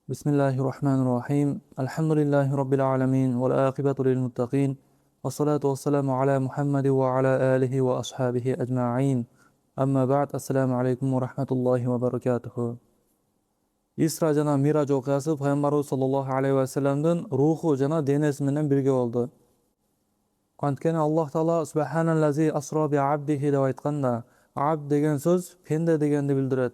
Bismillahirrahmanirrahim. Alhamdulillahi rabbil alamin wal aqibatu lil muttaqin. Wassalatu wassalamu ala Muhammad wa ala alihi wa ashabihi ajma'in. Amma ba'd. Assalamu alaykum wa rahmatullahi wa barakatuh. Isra jana Miraj okuyası Paygambарыбыз sallallahu alayhi wa sallam'dan ruhu jana denesi menen birge oldu. Antkeni Allah Taala subhanallazi asra bi abdihi dep aytkanda, abd degen söz pende degendi bildiret.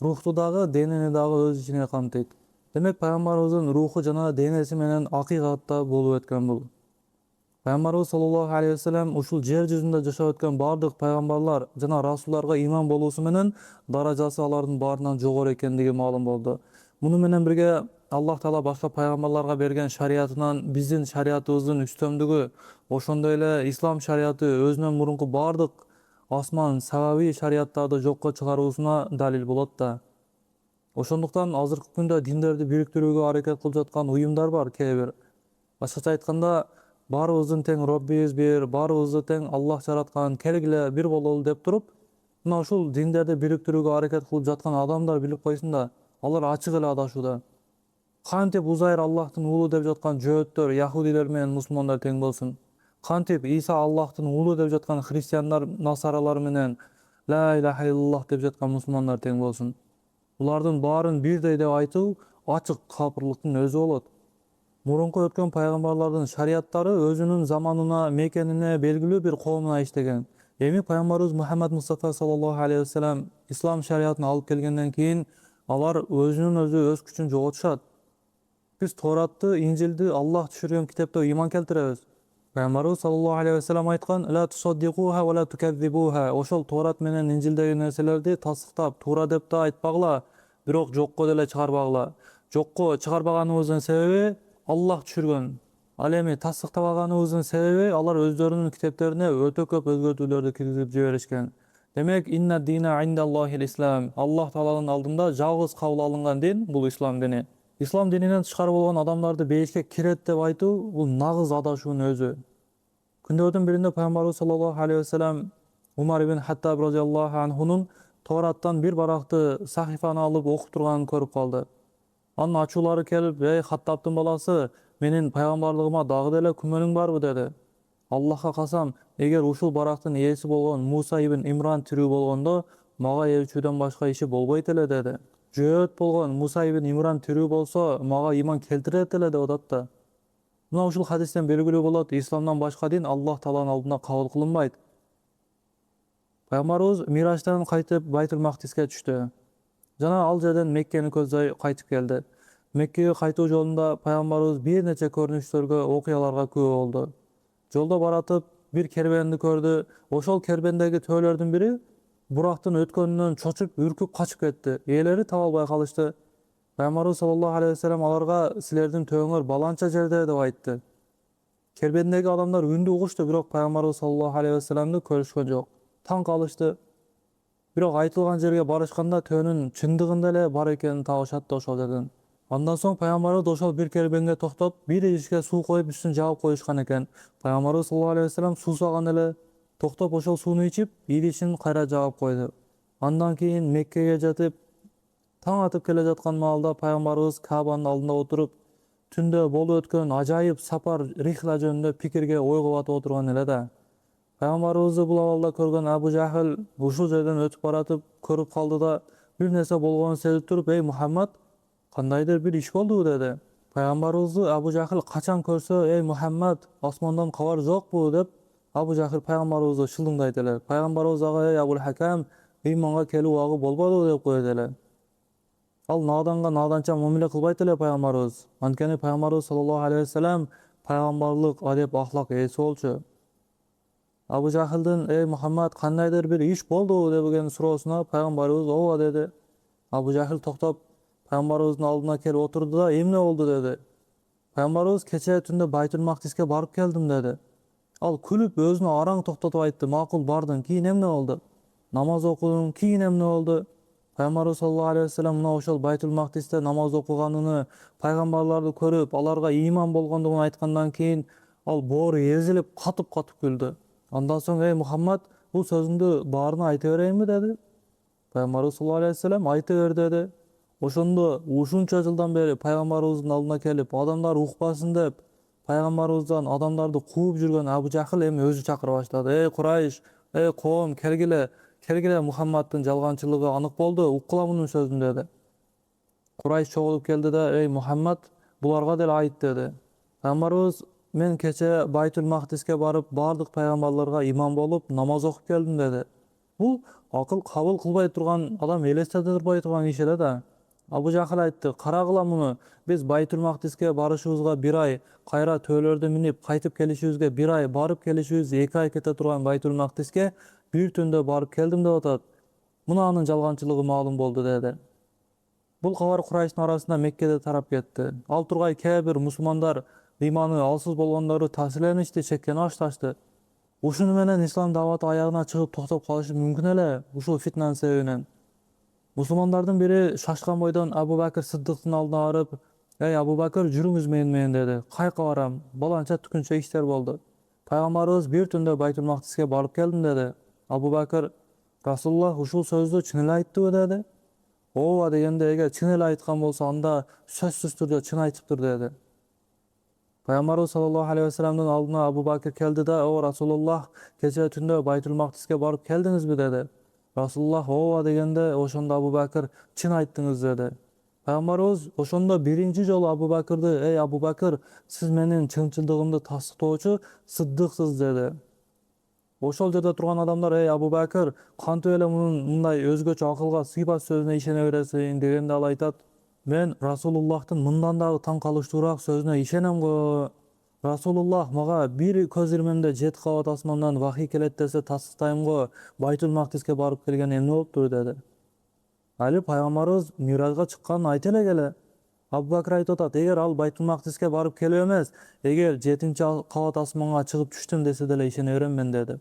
Ruhtu dagı deneni dagı öz içine kamtıyt. Demek Peygamberimizin ruhu jana denesi menen hakikatta bolup ötken bul. Peygamberimiz sallallahu aleyhi ve sellem uşul jer жүзүндө жашап өткөн бардык пайгамбарлар жана расулларга иман болуусу менен даражасы алардын баарынан жогору экендиги маалым болду. Муну менен бирге Аллах Таала башка пайгамбарларга берген шариятынан биздин шариятыбыздын үстөмдүгү, ошондой эле ислам шариаты өзүнөн мурунку бардык асман сабабий шариаттарды жокко чыгаруусуна далил болот да. Ошондуктан азыркы күндө диндерди бириктирүүгө аракет кылып жаткан уюмдар бар кээ бир. Башкача айтканда, баарыбыздын тең Роббибиз бир, баарыбызды тең Аллах жараткан, келгиле бир бололу деп туруп, мына ушул диндерди бириктирүүгө аракет кылып жаткан адамдар билип койсун да, алар ачык эле адашууда. Кантип Узайр Аллахтын уулу деп жаткан жөөттөр, яхудилер менен мусулмандар тең болсун? Кантип Иса Аллахтын уулу деп жаткан христиандар, насаралар менен ла илаха иллаллах деп жаткан мусулмандар тең болсун? Булардын баарын бирдей деп айтуу ачык капырлыктын өзү болот. Мурунку өткөн пайгамбарлардын шариаттары өзүнүн заманына, мекенине белгилүү бир коомуна иштеген. Эми пайгамбарыбыз Мухаммад Мустафа саллаллаху алейхи ва саллям ислам шариятын алып келгенден кийин алар өзүнүн өз күчүн жоготушат. Биз Торатты, Инжилди Аллах түшүргөн китеп деп иман келтиребиз. Пайгамбарыбыз саллаллаху алейхи ва саллям айткан: "Ла тусаддикуха ва ла туказзибуха". Ошол Торат менен Инжилдеги нерселерди тасдыктап, туура деп да айтпагыла, бирок жокко деле чыгарбагыла. Жокко чыгарбаганыбыздын себеби Аллах түшүргөн. Ал эми тасдыктабаганыбыздын себеби алар өздөрүнүн китептерине өтө көп өзгөртүүлөрдү киргизип жиберишкен. Демек, инна дина индаллахил ислам. Аллах Тааланын алдында жалгыз кабыл алынган дин бул ислам дини. Ислам дининен тышкары болгон адамдарды бейишке кирет деп айтуу бул нагыз адашуунун өзү. Күндөрдүн биринде Пайгамбарыбыз саллаллаху алейхи ва саллям Умар ибн Хаттаб разияллаху анхунун Тораттан бир баракты сахифаны алып окуп турганын көрүп калды. Анын ачуулары келип: "Эй Хаттабтын баласы, менин пайгамбарлыгыма дагы деле күмөнүң барбы?" деди. "Аллахка касам, эгер ушул барактын ээси болгон Муса ибн Имран тирүү болгондо, мага ээрчүүдөн башка иши болбойт эле" деди. Жөөт болгон Муса ибн Имран тирүү болсо, мага иман келтирет эле деп атат да. Мына ушул хадистен белгилүү болот, исламдан башка дин Аллах Тааланын алдында кабыл кылынбайт. Пайгамбарыбыз Мираждан кайтып Байтул Мактиске түштү. Жана ал жерден Меккени көздөй кайтып келди. Меккеге кайтуу жолунда пайгамбарыбыз бир нече көрүнүштөргө, окуяларга күбө болду. Жолдо баратып бир кербенди көрдү. Ошол кербендеги төөлөрдүн бири бурактын өткөнүнөн чочуп, үркүп качып кетти. Ээлери таба албай калышты. Пайгамбарыбыз саллаллаху алейхи ва саллям аларга: "Силердин төөңөр баланча жерде" деп айтты. Кербендеги адамдар үндү угушту, бирок пайгамбарыбыз саллаллаху алейхи ва саллямды көрүшкөн жок. Таң калышты. Бирок айтылган жерге барышканда төөнүн чындыгында эле бар экенин табышат да ошол жерден. Андан соң пайгамбарыбыз ошол бир кербенге токтоп, бир идишке суу коюп үстүн жаап коюшкан экен. Пайгамбарыбыз саллаллаху алейхи ва саллям суусаган эле токтоп ошол сууну ичип, идишин кайра жаап койду. Андан кийин Меккеге жетип, таң атып келе жаткан маалда пайгамбарыбыз Каабанын алдында отуруп, түндө болуп өткөн ажайып сапар рихла жөнүндө пикирге ойго батып отурган эле да. Пайгамбарыбызды бул абалда көргөн Абу Жахил ушул жерден өтүп баратып көрүп калды да, бир нерсе болгонун сезип туруп: "Эй Мухаммад, кандайдыр бир иш болду" деди. Пайгамбарыбызды Абу Жахил качан көрсө: "Эй Мухаммад, асмандан кабар жокпу" деп Абу Жахил пайгамбарыбызды шылыңдайт эле. Пайгамбарыбыз ага: "Эй Абул Хакам, ыйманга келүү убагы болбоду" деп койот эле. Ал наданга наданча мамиле кылбайт эле пайгамбарыбыз. Анткени пайгамбарыбыз саллаллаху алейхи ва саллям пайгамбарлык адеп ахлак ээси болчу. Абу Жахилдин: "Эй Мухаммад, кандайдыр бир иш болду" деген суроосуна пайгамбарыбыз "Ооба" деди. Абу Жахил токтоп, пайгамбарыбыздын алдына келип отурду да: "Эмне болду" деди. Пайгамбарыбыз: "Кечээ түндө Байтул Мактиске барып келдим" деди. Ал күлүп өзүнө араң токтотуп айтты: "Макул бардың, кийин эмне болду?" "Намаз окудум, кийин эмне болду?" Пайгамбарыбыз саллаллаху алейхи ва саллям мына ошол Байтул Мактисте намаз окуганын, пайгамбарларды көрүп, аларга иман болгондугун айткандан кийин ал боору эзилип, катып күлдү. Андан соң: "Эй Мухаммад, бул сөзүңдү баарына айта берейинби" деди. Пайгамбарыбыз саллаллаху алейхи ва саллям: "Айта бер" деди. Ошондо ушунча жылдан бери пайгамбарыбыздын алдына келип, адамдар укпасын деп, пайгамбарыбыздан адамдарды кууп жүргөн Абу Жахил эми өзү чакыра баштады. Курайш, коом, келгиле, келгиле, Мухаммаддын жалганчылыгы анык болду, уккула мунун сөзүн деди. Курайш чогулуп келди да, Мухаммад, буларга деле айт деди. Пайгамбарыбыз, мен кече Байтул Мактиске барып, бардык пайгамбарларга имам болуп, намаз окуп келдим деди. Бул акыл кабыл кылбай турган, адам элестете турбай турган иш эле да. Абу Жахил айтты, карагыла муну, биз Байтул Мактиске барышыбызга 1 ай, кайра төөлөрдө минип кайтып келишибизге 1 ай, барып келишибиз 2 ай кете турган Байтул Мактиске бир түндө барып келдим деп атат. Мына анын жалганчылыгы маалым болду деди. Бул кабар Курайштын арасында Меккеде тарап кетти. Ал тургай кээ бир мусулмандар ыйманы алсыз болгондору таасирленишти, чеккени башташты. Ушуну менен ислам даваты аягына чыгып токтоп калышы мүмкүн эле ушул фитнанын себебинен. Мусулмандардын бири шашкан бойдон Абу Бакр Сыддыктын алдына барып, Абу Бакр, жүрүңүз менен деди. Кайка барам? Баланча түкүнчө иштер болду. Пайгамбарыбыз бир түндө Байтул Мактиске барып келдим деди. Абу Бакр, Расулуллах ушул сөздү чын эле айттыбы деди. Ооба дегенде, эгер чын эле айткан болсо, анда сөзсүз түрдө чын айтыптыр деди. Пайгамбарыбыз саллаллаху алейхи вассаламдын алдына Абу Бакр келди да, Расулуллах, кече түндө Байтул Мактиске барып келдиңизби деди. Расулуллах ооба дегенде, ошондо Абу Бакр, чын айттыңыз деди. Пайгамбарыбыз ошондо биринчи жолу Абу Бакрды, Абу Бакр, сиз менин чынчылдыгымды тастыктоочу Сыддыксыз деди. Ошол жерде турган адамдар, Абу Бакр, кантип эле мындай өзгөчө акылга сыйбас сөзүнө ишене бересиң дегенде ал айтат, мен Расулуллахтын мындан дагы таң калыштуураак сөзүнө ишенем го. Расулуллах мага бир көз ирмемде 7 кабат асмандан вахий келет десе тастыктайм го, Байтул Мактиске барып келген эмне болуптур деди. Али пайгамбарыбыз миражга чыкканын айта эле келе. Абу Бакр айтып атат, эгер ал Байтул Мактиске барып келип эмес, эгер 7-кабат асманга чыгып түштүм десе деле ишене берем мен деди.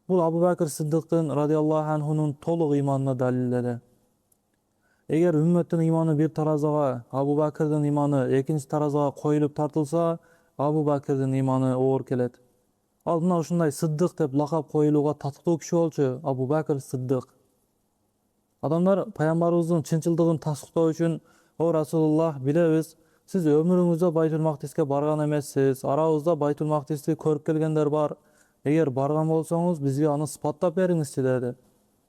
Бул Абу Бакр Сыддыктын радиаллаху анхунун толук иманына далил эле. Эгер үммөттүн иманы бир таразага, Абу Бакрдын иманы экинчи таразага коюлуп тартылса, Абу Бакрдын иманы оор келет. Ал мына ушундай Сыддык деп лакап коюлууга татыктуу киши болчу, Абу Бакр Сыддык. Адамдар пайгамбарыбыздын чынчылдыгын тастыктоо үчүн, Расулуллах, билебиз, сиз өмүрүңүздө Байтул Мактиске барган эмессиз. Арабызда Байтул Мактисти көрүп келгендер бар. Эгер барган болсоңуз, бизге аны сыпаттап бериңизчи деди.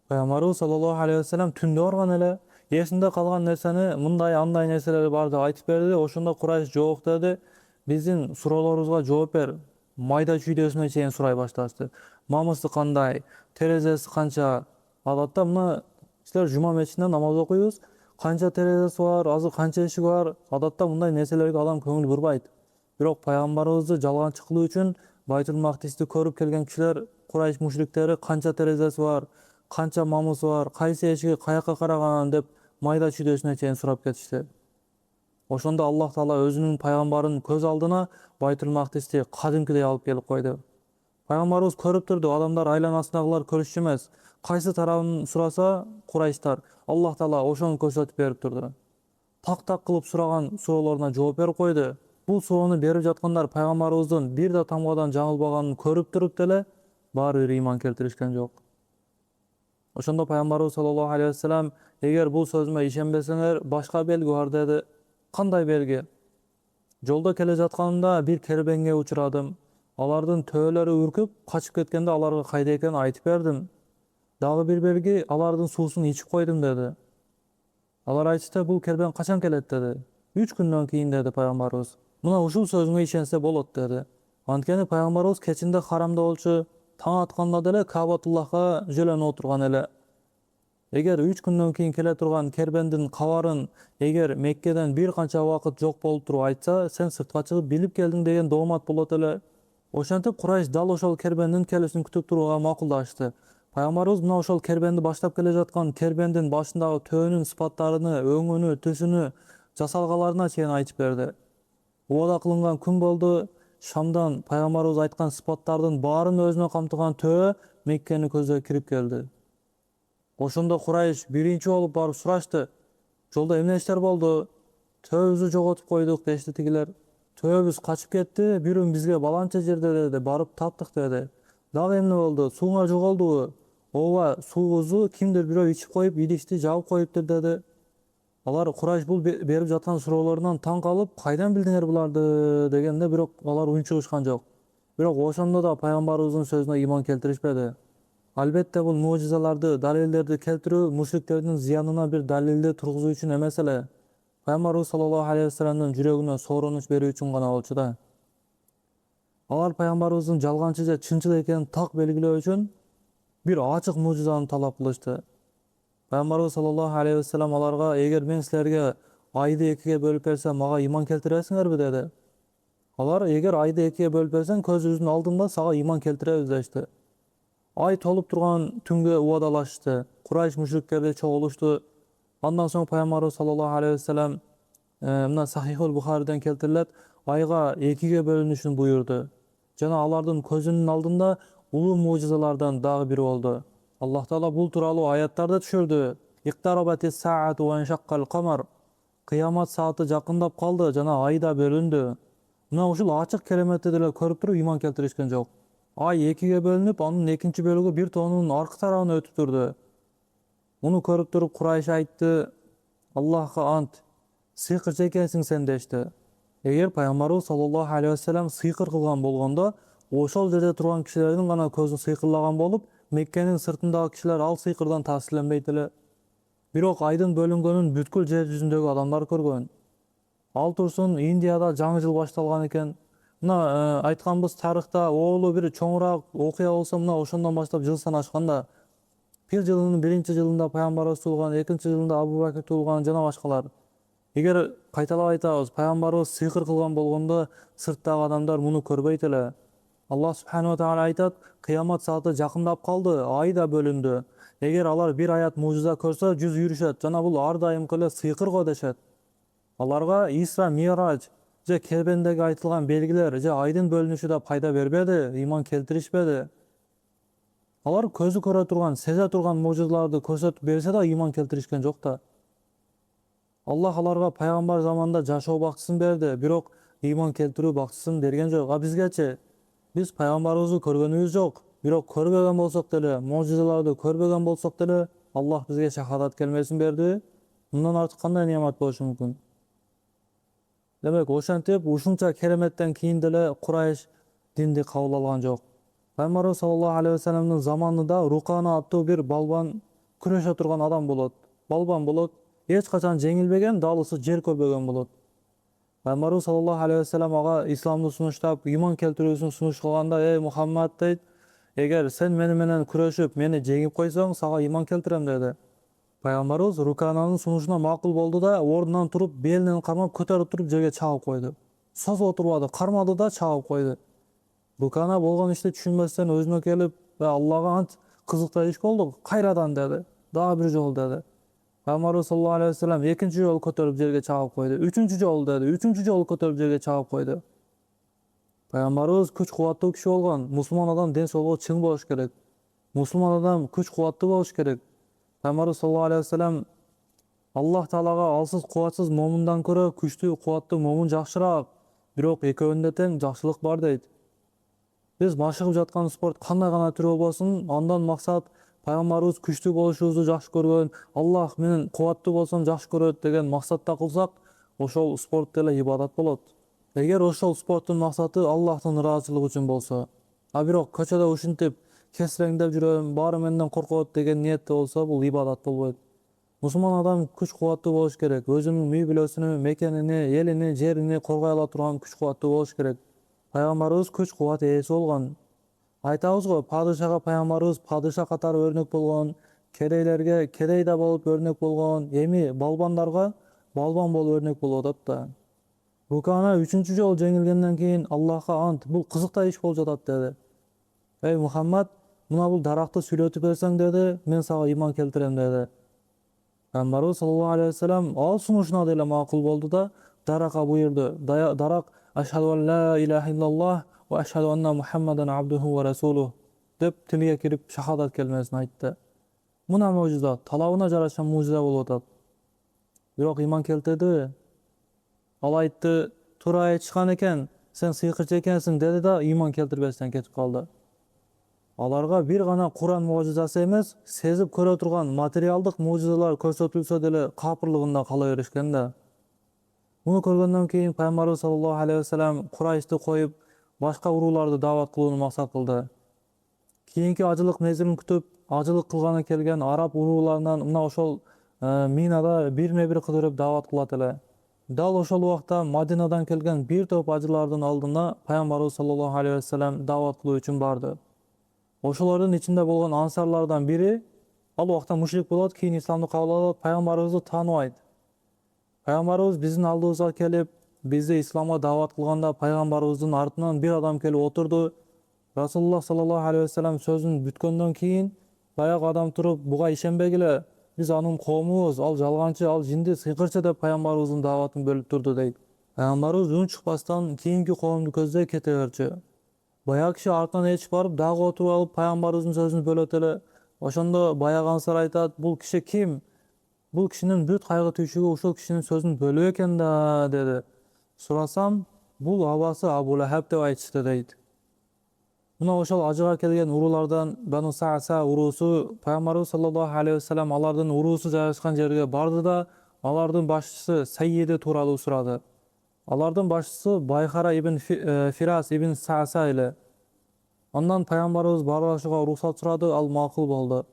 Пайгамбарыбыз саллаллаху алейхи вассалам түндө барган эле. Эсинде калган нерсени, мындай андай нерселер бар деп айтып берди. Ошондо Курайш жок деди. Биздин суроолорубузга жооп бер. Майда чүйдөсүнө чейин сурай башташты. Мамысы кандай, терезеси канча? Адатта мына силер жума мечитинде намаз окуйбуз. Канча терезеси бар, азыр канча эшиги бар? Адатта мындай нерселерге адам көңүл бурбайт. Бирок пайгамбарыбызды жалганчы кылуу үчүн Байтул Мактисти көрүп келген кишилер, Курайш мушриктери, канча терезеси бар, канча мамысы бар, кайсы эшиги каяка караган деп майда чүйдөсүнө чейин сурап кетишти. Ошондо Аллах Таала өзүнүн пайгамбарынын көз алдына Байтул Мактисти кадимкидей алып келип койду. Пайгамбарыбыз көрүп турду, адамдар айланасындагылар көрүшчү эмес. Кайсы тарабын сураса, Курайштар, Аллах Таала ошону көрсөтүп берип турду. Так кылып сураган суроолоруна жооп берип койду. Бул суроону берип жаткандар пайгамбарыбыздын бир да тамгадан жаңылбаганын көрүп туруп деле баары бир ыйман келтиришкен жок. Ошондо пайгамбарыбыз саллаллаху алейхи вассалам, эгер бул сөзүмө ишенбесеңер, башка белги бар деди. Кандай белги? Жолдо келе жатканымда бир кербенге учурадым. Алардын төөлөрү үркүп, качып кеткенде аларга кайда экенин айтып бердим. Дагы бир белги, алардын суусун ичип койдум деди. Алар айтышты, бул кербен качан келет деди. 3 күндөн кийин деди пайгамбарыбыз. Мына ушул сөзүңө ишенсе болот деди. Анткени пайгамбарыбыз кечинде харамда болчу, таң атканда деле Кабатуллахка жөлөнүп отурган эле. Эгер 3 күндөн кийин келе турган кербендин кабарын эгер Меккеден бир канча убакыт жок болуп туруп айтса, сен сыртка чыгып билип келдиң деген доомат болот эле. Ошентип Курайш дал ошол кербендин келүүсүн күтүп турууга макулдашты. Пайгамбарыбыз мына ошол кербенди баштап келе жаткан кербендин башындагы төөнүн сыпаттарыны, өңүнү, түсүнү, жасалгаларына чейин айтып берди. Убада кылынган күн болду. Шамдан пайгамбарыбыз айткан сыпаттардын баарын өзүнө камтыган төө Меккени көздөй кирип келди. Ошондо Курайш биринчи болуп барып сурашты. Жолдо эмне иштер болду? Төөбүздү жоготуп койдук дешти тигилер. Төөбүз качып кетти, бирөө бизге баланча жерде деди, барып таптык деди. Дагы эмне болду? Сууңар жоголдубу? Ооба, суубузду кимдир бирөө ичип коюп, идишти жабып коюптур деди. Алар Курайш бул берип жаткан суроолорунан таң калып, кайдан билдиңер буларды дегенде, бирок алар унчугушкан жок. Бирок ошондо да пайгамбарыбыздын сөзүнө ыйман келтиришпеди. Албетте бул мужизаларды, далилдерди келтирүү мушриктердин зыянына бир далилди тургузуу үчүн эмес эле. Пайгамбарыбыз саллаллаху алейхи вассаламдын жүрөгүнө сооронуч берүү үчүн гана болчу да. Алар пайгамбарыбыздын жалганчы же чынчыл экенин так белгилөө үчүн бир ачык мужизаны талап кылышты. Пайгамбарыбыз саллаллаху алейхи вассалам аларга: "Эгер мен силерге айды экиге бөлүп берсем, мага ыйман келтиресиңерби?" деди. Алар: "Эгер айды экиге бөлүп берсең, көзүбүздүн алдында сага ыйман келтиребиз" дешти. Ай толуп турган түнгө убадалашты. Курайш мушриктери чогулушту. Андан соң пайгамбарыбыз саллаллаху алейхи вассалам мына Сахихул Бухариден келтирилет, айга экиге бөлүнүшүн буйрду. Жана алардын көзүнүн алдында улуу мужизалардан дагы бири болду. Аллах Таала бул тууралуу аяттарды түшүрдү. Иктарабатис саату ва иншаккал камар. Кыямат сааты жакындап калды жана ай да бөлүндү. Мына ушул ачык кереметти деле көрүп туруп ыйман келтиришкен жок. Ай экиге бөлүнүп, анын экинчи бөлүгү бир тоонун аркы тарабына өтүп турду. Муну көрүп туруп Курайш айтты: "Аллахка ант, сыйкырчы экенсиң сен" дешти. Эгер пайгамбарыбыз саллаллаху алейхи вассалам сыйкыр кылган болгондо, ошол жерде турган кишилердин гана көзү сыйкырлаган болуп, Меккенин сыртындагы кишилер ал сыйкырдан таасирленбейт эле. Бирок айдын бөлүнгөнүн бүткүл жер жүзүндөгү адамдар көргөн. Ал турсун Индияда жаңы жыл башталган экен. Мына айтканбыз, тарыхта оолу бир чоңураак окуя болсо, мына ошондон баштап жыл санашкан да. Пир жылынын биринчи жылында пайгамбарыбыз туулган, экинчи жылында Абу Бакир туулган жана башкалар. Эгер кайталап айтабыз, пайгамбарыбыз сыйкыр кылган болгондо, сырттагы адамдар муну көрбөйт эле. Аллах субханаху ва тааля айтат: "Кыямат сааты жакындап калды, ай да бөлүндү. Эгер алар бир аят мужиза көрсө, жүз үйрүшөт жана бул ар дайымкы эле сыйкыр го" дешет. Аларга Исра Мирадж же Кербендеги айтылган белгилер же айдын бөлүнүшү да пайда бербеди, ыйман келтиришпеди. Алар көзү көрө турган, сезе турган мужизаларды көрсөтүп берсе да ыйман келтиришкен жок да. Аллах аларга пайгамбар заманында жашоо бактысын берди, бирок ыйман келтирүү бактысын берген жок. А бизгечи? Биз пайгамбарыбызды көргөнүбүз жок, бирок көрбөгөн болсок деле, мужизаларды көрбөгөн болсок деле, Аллах бизге шахадат келмесин берди. Мындан артык кандай неамат болушу мүмкүн? Демек, ошентип ушунча кереметтен кийин деле Курайш динди кабыл алган жок. Пайгамбарыбыз саллаллаху алейхи вассаламдын заманында Рукана аттуу бир балбан күрөшө турган адам болот. Балбан болот, эч качан жеңилбеген, далысы жер көрбөгөн болот. Пайгамбарыбыз саллаллаху алейхи вассалам ага исламды сунуштап, ыйман келтирүүсүн сунуш кылганда: "Эй Мухаммад" дейт, "Эгер сен мени менен күрөшүп, мени жеңип койсоң, сага ыйман келтирем" деди. Пайгамбарыбыз Рукананын сунушуна макул болду да, ордунан туруп, белинен кармап, көтөрүп туруп жерге чабып койду. Созуп отурбады, кармады да чабып койду. Рукана болгон ишти түшүнбөстөн өзүнө келип: "Аллага ант, кызыктуу иш болду, кайрадан" деди. Дагы бир жолу деди. Пайгамбарыбыз саллаллаху алейхи вассалам экинчи жолу көтөрүп жерге чабып койду. Үчүнчү жолу деди. Үчүнчү жолу көтөрүп жерге чабып койду. Пайгамбарыбыз күч кубаттуу киши болгон. Мусулман адам ден соолугу чың болуш керек. Мусулман адам күч кубаттуу болуш керек. Пайгамбарыбыз саллаллаху алейхи вассалам: "Аллах Таалага алсыз кубатсыз момундан көрө күчтүү кубаттуу момун жакшыраак, бирок экөөндө тең жакшылык бар" дейт. Биз машыгып жаткан спорт кандай гана түрү болбосун, андан максат пайгамбарыбыз күчтүү болушубузду жакшы көргөн, Аллах менен кубаттуу болсом жакшы көрөт деген максатта кылсак, ошол спорт деле ибадат болот. Эгер ошол спорттун максаты Аллахтын ыраазычылыгы үчүн болсо, а бирок көчөдө ушинтип кесиреңдеп жүрөм, баары менден коркот деген ниетте болсо, бул ибадат болбойт. Мусулман адам күч кубаттуу болуш керек. Өзүнүн үй бүлөсүнү, мекенини, элини, жерини коргой ала турган күч кубаттуу болуш керек. Пайгамбарыбыз күч кубат ээси болгон. Айтабыз го, падышага пайгамбарыбыз падыша катары өрнөк болгон, кедейлерге кедей да болуп өрнөк болгон, эми балбандарга балбан болуп өрнөк болуп атат да. Рукана үчүнчү жолу жеңилгенден кийин: "Аллахка ант, бул кызыктай иш болуп жатат" деди. "Эй Мухаммад, мына бул даракты сүйлөтүп берсең" деди, "мен сага ыйман келтирем" деди. Пайгамбарыбыз саллаллаху алейхи вассалам ал сунушуна деле макул болду да, даракка буйрду. Дарак: "Ашхаду ан ла илаха иллаллах ва ашхаду анна Мухаммадан абдуху ва расулух" деп тилге кирип шахадат келмесин айтты. Мына мужиза, талабына жараша мужиза болуп атат. Бирок ыйман келтирдиби? Ал айтты: "Туура айтышкан экен, сен сыйкырчы экенсиң" деди да, ыйман келтирбестен кетип калды. Аларга бир гана Кур'ан мужизасы эмес, сезип көрө турган материалдык мужизалар көрсөтүлсө деле капырлыгында кала беришкен да. Муну көргөндөн кийин Пайгамбарыбыз саллаллаху алейхи вассалам Курайшты коюп, башка урууларды даават кылууну максат кылды. Кийинки ажылык мезгилин күтүп, ажылык кылганы келген араб урууларынан мына ошол Минада бирме-бир кыдырып даават кылат эле. Дал ошол убакта Мадинадан келген бир топ ажылардын алдына Пайгамбарыбыз саллаллаху алейхи вассалам даават кылуу үчүн барды. Ошолордун ичинде болгон ансарлардан бири ал убакта мушрик болот, кийин исламды кабыл алат, пайгамбарыбызды тааныбайт. Пайгамбарыбыз биздин алдыбызга келип, бизди исламга даават кылганда пайгамбарыбыздын артынан бир адам келип отурду. Расулуллах саллаллаху алейхи вассалам сөзүн бүткөндөн кийин баягы адам туруп, буга ишенбегиле, биз анын коомубуз, ал жалганчы, ал жинди сыйкырчы деп пайгамбарыбыздын дааватын бөлүп турду дейт. Пайгамбарыбыз үн чыкпастан кийинки коомду көздөй кете берчү. Баягы киши артынан ээрчип барып, дагы отуруп алып пайгамбарыбыздын сөзүн бөлөт эле. Ошондо баягы ансар айтат: "Бул киши ким? Бул кишинин бүт кайгы түйшүгү ушул кишинин сөзүн бөлүү экен да" деди. Сурасам, бул абасы Абу Лахаб деп айтышты дейт. Мына ошол ажыга келген уруулардан Бану Сааса уруусу Пайгамбарыбыз саллаллаху алейхи вассалам алардын уруусу жайгашкан жерге барды да, алардын башчысы Сайиди тууралуу сурады. Алардын башчысы Байхара ибн Фирас ибн Сааса эле. Андан пайгамбарыбыз баарлашууга уруксат сурады, ал макул болду.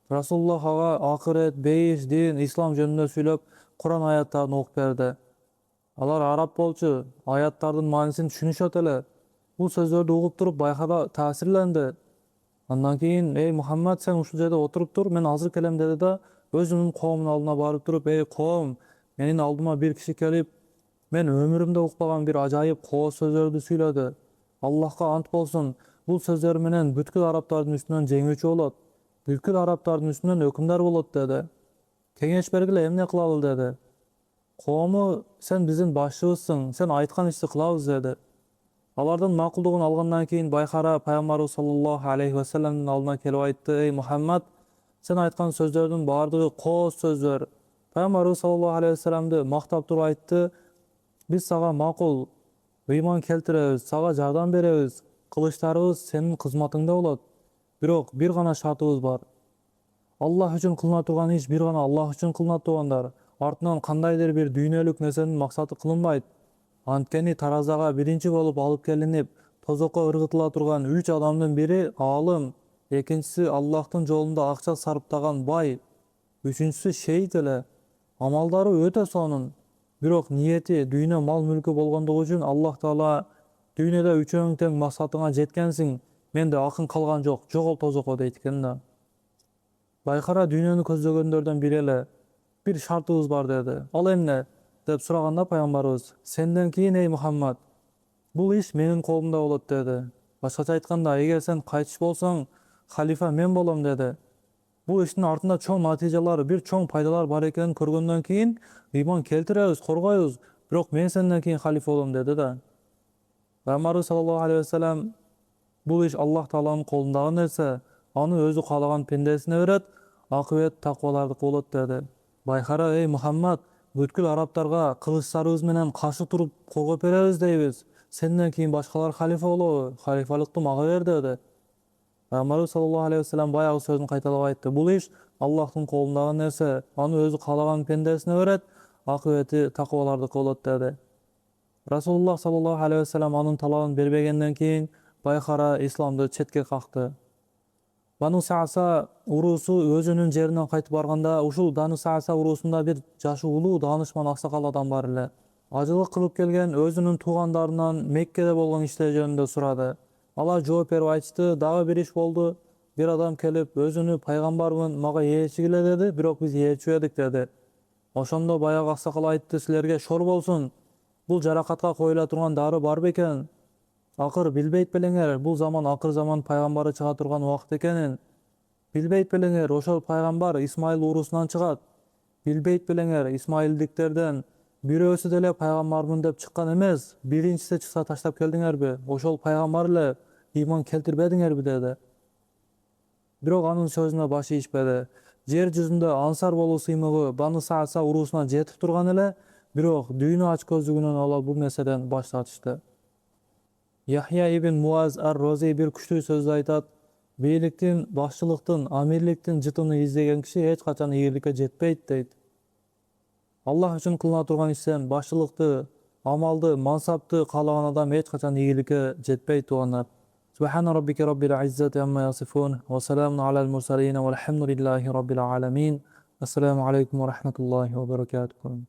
Расулуллах ага акырет, бейиш, дин, ислам жөнүндө сүйлөп, Кур'ан аяттарын окуп берди. Алар араб болчу, аяттардын маанисин түшүнүшөт эле. Бул сөздөрдү угуп туруп Байхара таасирленди. Андан кийин: "Эй Мухаммад, сен ушул жерде отуруп тур, мен азыр келем" деди да, өзүнүн коомунун алдына барып туруп: "Эй коом, менин алдыма бир киши келип, мен өмүрүмдө укпаган бир ажайып кооз сөздөрдү сүйлөдү. Аллахка ант болсун, бул сөздөр менен бүткүл арабтардын үстүнөн жеңүүчү болот, бүткүл арабтардын үстүнөн өкүмдар болот" деди. "Кеңеш бергиле, эмне кылалы" деди. Коому: "Сен биздин башчыбызсың, сен айткан ишти кылабыз" деди. Алардын макулдугун алгандан кийин Байхара пайгамбарыбыз саллаллаху алейхи вассаламдын алдына келип айтты: "Эй Мухаммад, сен айткан сөздөрдүн баардыгы кооз сөздөр." Пайгамбарыбыз саллаллаху алейхи вассаламды мактап туруп айтты: "Биз сага макул ыйман келтиребиз, сага жардам беребиз, кылычтарыбыз сенин кызматыңда болот. Бирок бир гана шартыбыз бар. Аллах үчүн кылына турган иш бир гана Аллах үчүн кылынат туугандар. Артынан кандайдыр бир дүйнөлүк нерсенин максаты кылынбайт. Анткени таразага биринчи болуп алып келинип, тозокко ыргытыла турган 3 адамдын бири аалым, экинчиси Аллахтын жолунда акча сарптаган бай, үчүнчүсү шейит эле. Амалдары өтө сонун. Бирок ниети дүйнө мал мүлкү болгондугу үчүн Аллах Таала дүйнөдө үчөөң тең максатыңа жеткенсиң, менде акын калган жок, жогол тозокко" дейт экен да. Байкара дүйнөнү көздөгөндөрдөн бири эле: "Бир шартыбыз бар" деди. "Ал эмне?" деп сураганда пайгамбарыбыз: "Сенден кийин, эй Мухаммад, бул иш менин колумда болот" деди. Башкача айтканда, эгер сен кайтыш болсоң, халифа мен болом деди. Бул иштин артында чоң натыйжалар, бир чоң пайдалар бар экенин көргөндөн кийин, ыйман келтиребиз, коргойбуз, бирок мен сенден кийин халифа болом деди да. Пайгамбарыбыз саллаллаху алейхи вассалам: "Бул иш Аллах Тааланын колундагы нерсе, аны өзү каалаган пендесине берет, акыбет таквалардыкы болот" деди. Байхара: "Эй Мухаммад, бүткүл арабтарга кылычтарыбыз менен каршы туруп коргоп беребиз дейбиз. Сенден кийин башкалар халифа болобу? Халифалыкты мага бер" деди. Пайгамбарыбыз саллаллаху алейхи вассалам баягы сөзүн кайталап айтты: "Бул иш Аллахтын колундагы нерсе, аны өзү каалаган пендесине берет, акыбети таквалардыкы болот" деди. Расулуллах саллаллаху алейхи вассалам анын талабын бербегенден кийин Байхара исламды четке какты. Бану Сааса уруусу өзүнүн жерине кайтып барганда, ушул Бану Сааса уруусунда бир жашы улуу даанышман аксакал адам бар эле. Ажылык кылып келген өзүнүн туугандарынан Меккеде болгон иштер жөнүндө сурады. Алар жооп берип айтышты: "Дагы бир иш болду. Бир адам келип, өзүнү пайгамбармын, мага ээрчигиле деди, бирок биз ээрчибедик" деди. Ошондо баягы аксакал айтты: "Силерге шор болсун. Бул жаракатка коюла турган дары бар бекен? Акыр билбейт белеңер, бул заман акыр заман пайгамбары чыга турган убакыт экенин? Билбейт белеңер, ошол пайгамбар Исмайыл уруусунан чыгат? Билбейт белеңер, Исмайылдиктерден бирөөсү деле пайгамбармын деп чыккан эмес, биринчиси чыкса таштап келдиңерби? Ошол пайгамбар эле, ыйман келтирбедиңерби" деди. Бирок анын сөзүнө баш ийишпеди. Жер жүзүндө ансар болуу сыймыгы Бану Сааса уруусуна жетип турган эле, бирок дүйнө ачкөздүгүнөн алар бул нерседен баш тартышты. Яхья ибн Муаз ар-Рози бир күчтүү сөздү айтат: Бийликтин, башчылыктын, амирликтин жытын издеген киши эч качан ийгиликке жетпейт дейт. Аллах үчүн кылына турган иштен башчылыкты, амалды, мансапты каалаган адам эч качан ийгиликке жетпейт туугандар. Субхана раббика раббил иззати амма ясифун ва саламун алал мурсалин валхамдулиллахи раббил аламин. Ассаламу алейкум ва рахматуллахи ва баракатуху.